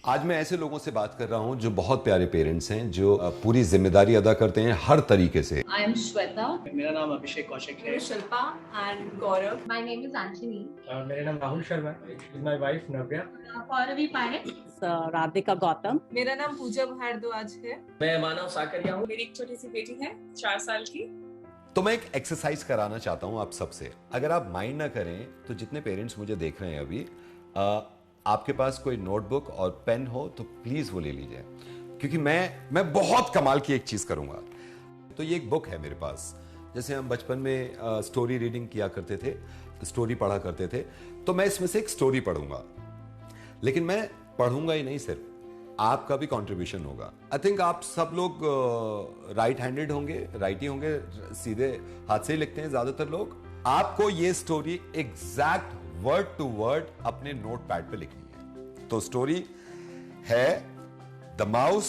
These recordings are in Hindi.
आज मैं ऐसे लोगों से बात कर रहा हूं जो बहुत प्यारे पेरेंट्स हैं, जो पूरी जिम्मेदारी अदा करते हैं हर तरीके से। I am Shweta. मेरा नाम अभिषेक कौशिक है। Shilpa and Gaurav. My name is Anjali. मेरा नाम राहुल शर्मा है। With my wife Navya. Gauravi Parekh. Radhika Gautam. मेरा नाम पूजा भारद्वाज है। मैं मानव साकरिया हूँ। मेरी एक छोटी सी बेटी है 4 साल की। तो मैं एक एक्सरसाइज कराना चाहता हूं आप सबसे। अगर आप माइंड ना करें तो जितने पेरेंट्स मुझे देख रहे हैं अभी, आपके पास कोई नोटबुक और पेन हो तो प्लीज वो ले लीजिए, क्योंकि मैं बहुत कमाल की एक चीज करूंगा। तो ये एक बुक है मेरे पास, जैसे हम बचपन में स्टोरी रीडिंग किया करते थे, स्टोरी पढ़ा करते थे, तो मैं इसमें से एक स्टोरी पढ़ूंगा। लेकिन मैं पढ़ूंगा ही नहीं, सिर्फ आपका भी कंट्रीब्यूशन होगा। आई थिंक आप सब लोग राइट हैंडेड होंगे, राइटी होंगे, सीधे हाथ से ही लिखते हैं ज्यादातर लोग। आपको ये story exact word to word अपने नोटपैड पे लिखनी है। तो स्टोरी है the mouse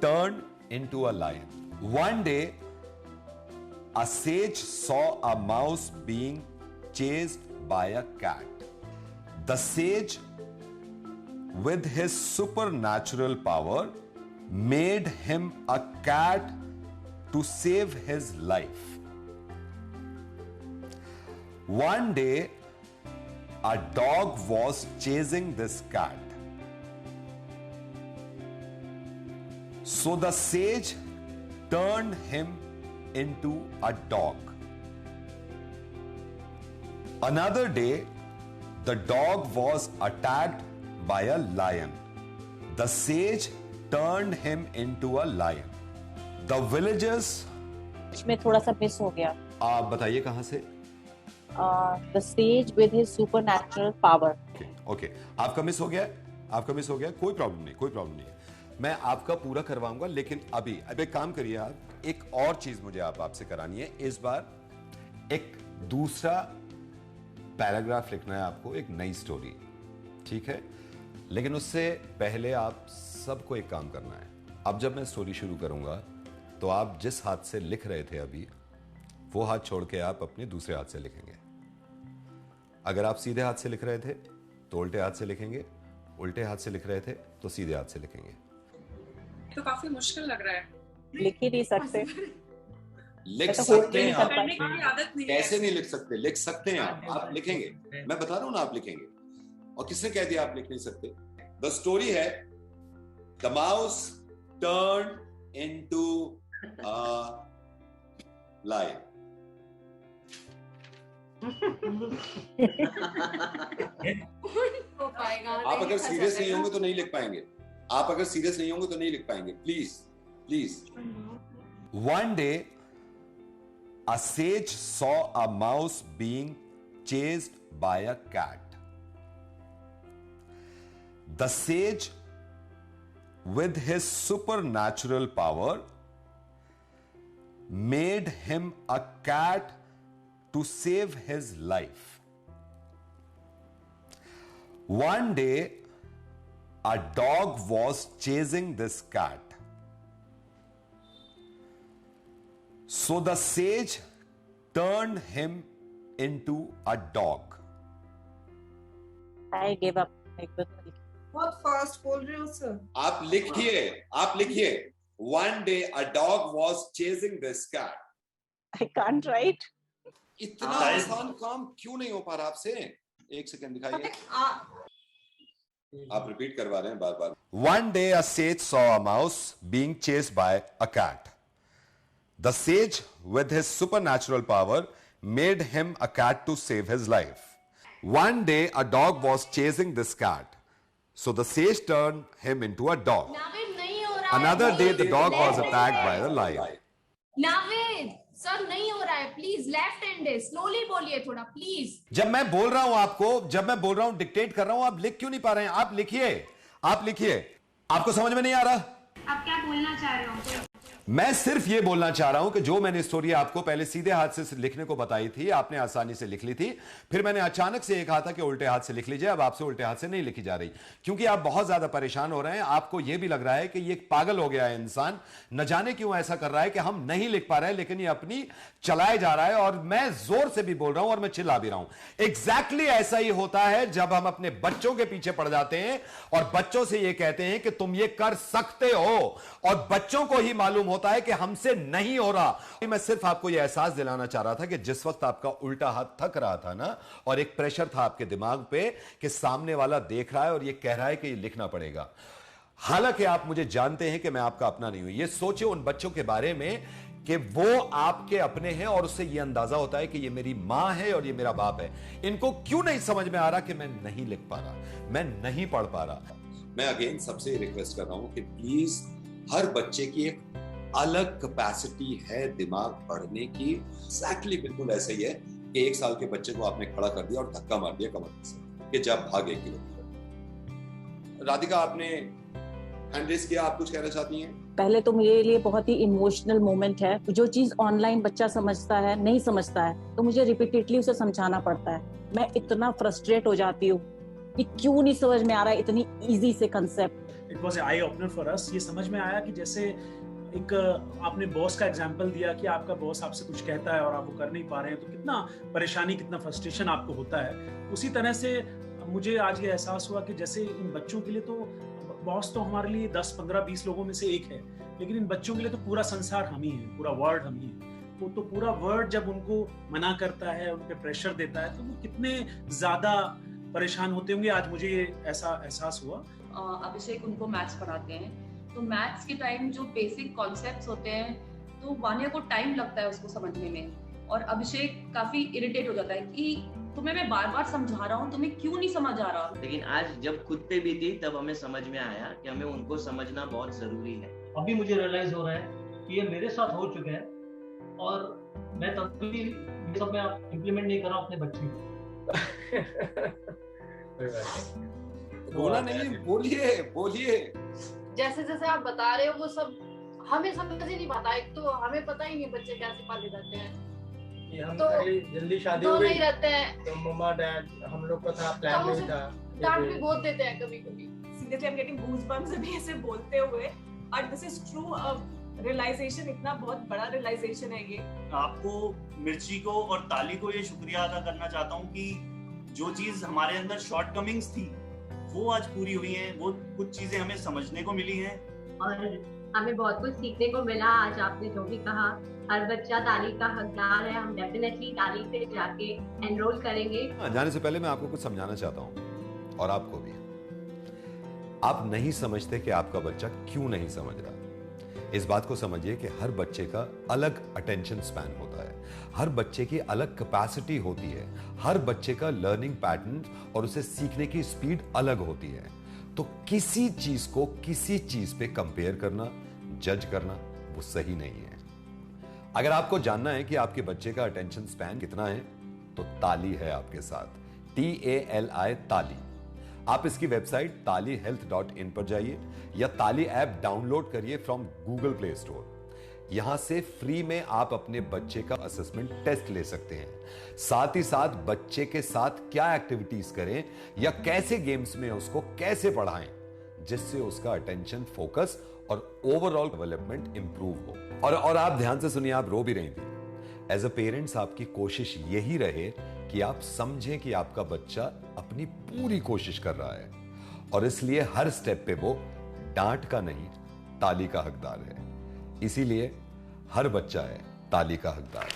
turn into a lion. One day a sage saw a mouse being chased by a cat. The सेज with his supernatural power made him a cat to save his life. One day a dog was chasing this cat, so the sage turned him into a dog. Another day the dog was attacked by a lion. The sage turned him into a lion. The villagers. इसमें थोड़ा सा मिस हो गया। आप बताइए कहां से? The sage with his supernatural power. Okay. आपका मिस हो गया? आपका मिस हो गया? कोई प्रॉब्लम नहीं, कोई प्रॉब्लम नहीं है। मैं आपका पूरा करवाऊंगा, लेकिन अब एक काम करिए आप, एक और चीज मुझे आपसे करानी है। इस बार एक दूसरा पैराग्राफ लिखना है आपको, एक नई स्टोरी, ठीक है? लेकिन उससे पहले आप सबको एक काम करना है। अब जब मैं स्टोरी शुरू करूंगा तो आप जिस हाथ से लिख रहे थे अभी, वो हाथ छोड़ के आप अपने दूसरे हाथ से लिखेंगे। अगर आप सीधे हाथ से लिख रहे थे तो उल्टे हाथ से लिखेंगे, उल्टे हाथ से लिख रहे थे तो सीधे हाथ से लिखेंगे। तो काफी मुश्किल लग रहा है। लिख ही नहीं सकते। लिख तो सकते हैं आप। करने की आदत नहीं है। कैसे नहीं लिख सकते? लिख सकते हैं आप लिखेंगे। मैं बता रहा हूं ना, आप लिखेंगे। और किसने कह दिया आप लिख नहीं सकते? द स्टोरी है the mouse turn into a lion. हो पाएगा। आप अगर सीरियस नहीं होंगे तो नहीं लिख पाएंगे। आप अगर सीरियस नहीं होंगे तो नहीं लिख पाएंगे। Please please. One day a sage saw a mouse being chased by a cat. The sage, with his supernatural power, made him a cat to save his life. One day, a dog was chasing this cat. So the sage turned him into a dog. I gave up. बहुत फास्ट बोल रहे हो सर। आप लिखिए one day a dog was chasing this cat. I can't write. इतना आसान काम क्यों नहीं हो पा रहा आपसे? एक सेकंड दिखाइए। आप रिपीट करवा रहे हैं बार बार। One day a sage saw a mouse being chased by a cat. The sage with his supernatural power made him a cat to save his life. One day a dog was chasing this cat, so the sage turned him into a dog. नाविद नहीं हो रहा है। Another day the dog was attacked by the lion. Navid sir नहीं हो रहा है, प्लीज लेफ्ट हैंड है, स्लोली बोलिए थोड़ा प्लीज। जब मैं बोल रहा हूं आपको, जब मैं बोल रहा हूं, डिक्टेट कर रहा हूं, आप लिख क्यों नहीं पा रहे हैं? आप लिखिए। आपको समझ में नहीं आ रहा? आप क्या बोलना चाह रहे हो? मैं सिर्फ ये बोलना चाह रहा हूं कि जो मैंने स्टोरी आपको पहले सीधे हाथ से लिखने को बताई थी, आपने आसानी से लिख ली थी, फिर मैंने अचानक से ये कहा था कि उल्टे हाथ से लिख लीजिए। अब आपसे उल्टे हाथ से नहीं लिखी जा रही, क्योंकि आप बहुत ज्यादा परेशान हो रहे हैं। आपको यह भी लग रहा है कि ये पागल हो गया है इंसान, न जाने क्यों ऐसा कर रहा है कि हम नहीं लिख पा रहे हैं, लेकिन ये अपनी चलाए जा रहा है। और मैं जोर से भी बोल रहा हूं और मैं चिल्ला भी रहा हूं। एग्जैक्टली ऐसा ही होता है जब हम अपने बच्चों के पीछे पड़ जाते हैं और बच्चों से ये कहते हैं कि तुम ये कर सकते हो, और बच्चों को ही मालूम होता है कि हमसे नहीं हो रहा। मैं सिर्फ आपको यह एहसास दिलाना चाह रहा था कि जिस वक्त आपका उल्टा हाथ थक रहा था ना, और एक प्रेशर था आपके दिमाग पे कि सामने वाला देख रहा है और ये कह रहा है कि ये लिखना पड़ेगा, हालांकि आप मुझे जानते हैं कि मैं आपका अपना नहीं हूं। ये सोचे उन बच्चों के बारे में कि वो आपके अपने हैं, और उससे ये अंदाजा होता है कि ये मेरी मां है और ये मेरा बाप है। इनको क्यों नहीं समझ में आ रहा कि मैं नहीं लिख पा रहा, मैं नहीं पढ़ पा रहा। मैं अगेन सबसे रिक्वेस्ट कर रहा हूं कि प्लीज, हर बच्चे की एक अलग कैपेसिटी है दिमाग पढ़ने की। एग्जैक्टली बिल्कुल ऐसा ही है कि 1 साल के बच्चे को आपने खड़ा कर दिया और धक्का मार दिया कमर से कि जब भागे किलोमीटर। राधिका, आपने हैंड रेज किया, आप कुछ कहना चाहती हैं? पहले तो मेरे लिए बहुत ही इमोशनल मोमेंट है। जो चीज ऑनलाइन बच्चा समझता है, नहीं समझता है, तो मुझे रिपीटेडली उसे समझाना पड़ता है। मैं इतना फ्रस्ट्रेट हो जाती हूँ कि क्यों नहीं समझ में आ रहा है इतनी इजी से concept. It was eye opener for us. ये समझ में आया कि जैसे एक आपने बॉस का एग्जांपल दिया कि आपका बॉस आपसे कुछ कहता है और आप वो कर नहीं पा रहे हैं, तो कितना परेशानी, कितना फ्रस्ट्रेशन आपको होता है। उसी तरह से मुझे आज ये एहसास हुआ कि जैसे इन बच्चों के लिए तो बॉस तो हमारे लिए 10, 15, 20 लोगों में से एक है, लेकिन इन बच्चों के लिए तो पूरा संसार हम ही है, पूरा वर्ल्ड हम ही है। तो पूरा वर्ल्ड जब उनको मना करता है, उन पे प्रेशर देता है, तो वो कितने ज्यादा परेशान होते होंगे। आज मुझे ये ऐसा एहसास हुआ। अभिषेक उनको मैथ्स पढ़ाते हैं, तो मैथ्स के टाइम जो बेसिक कॉन्सेप्ट्स होते हैं, तो वानिया को टाइम लगता है उसको समझने में, और अभिषेक काफी इरिटेट हो जाता है कि तुम्हें मैं बार बार समझा रहा हूँ, तुम्हें क्यों नहीं समझ आ रहा। लेकिन आज जब खुद पे भी थी, तब हमें समझ में आया कि हमें उनको समझना बहुत जरूरी है। अभी मुझे रियलाइज हो रहा है कि ये मेरे साथ हो चुका है, और मैं तब भी ये सब मैं इम्प्लीमेंट नहीं कर रहा हूँ अपने बच्चे को। बोला नहीं, बोलिए बोलिए। जैसे जैसे आप बता रहे हो वो सब हमें समझ ही नहीं पाता। एक तो हमें पता ही नहीं बच्चे कैसे पाले जाते हैं, कि हम तो जल्दी शादी तो हो गई नहीं रहते हैं, तो मम्मा डैड हम लोग का था, प्लान तो नहीं था। डांट भी बहुत देते हैं कभी कभी। Seriously I am getting goosebumps अभी ऐसे बोलते हुए, और दिस इज ट्रू। रियलाइजेशन, इतना बहुत बड़ा रियलाइजेशन है ये। आपको, मिर्ची को और ताली को ये शुक्रिया अदा करना चाहता हूँ कि जो चीज हमारे अंदर शॉर्टकमिंग्स थी वो आज पूरी हुई है। वो कुछ चीजें हमें समझने को मिली हैं और हमें बहुत कुछ सीखने को मिला। आज आपने जो भी कहा, हर बच्चा ताली का हकदार है। हम डेफिनेटली ताली पे जाके एनरोल करेंगे। जाने से पहले मैं आपको कुछ समझाना चाहता हूं, और आपको भी। आप नहीं समझते कि आपका बच्चा क्यों नहीं समझ रहा। इस बात को समझिए कि हर बच्चे का अलग अटेंशन स्पैन होता है, हर बच्चे की अलग कैपेसिटी होती है, हर बच्चे का लर्निंग पैटर्न और उसे सीखने की स्पीड अलग होती है। तो किसी चीज को किसी चीज पे कंपेयर करना, जज करना, वो सही नहीं है। अगर आपको जानना है कि आपके बच्चे का अटेंशन स्पैन कितना है, तो ताली है आपके साथ, TALI, ताली। आप इसकी वेबसाइट talihealth.in पर जाइए या ताली ऐप डाउनलोड करिए फ्रॉम गूगल प्ले स्टोर। यहां से फ्री में आप अपने बच्चे का असेसमेंट टेस्ट ले सकते हैं। साथ ही साथ बच्चे के साथ क्या एक्टिविटीज करें या कैसे गेम्स में उसको कैसे पढ़ाएं, जिससे उसका अटेंशन, फोकस और ओवरऑल डेवलपमेंट इंप्रूव हो। और आप ध्यान से सुनिए, आप रो भी रही थी। एज अ पेरेंट्स आपकी कोशिश यही रहे कि आप समझें कि आपका बच्चा अपनी पूरी कोशिश कर रहा है, और इसलिए हर स्टेप पे वो डांट का नहीं, ताली का हकदार है। इसीलिए हर बच्चा है ताली का हकदार।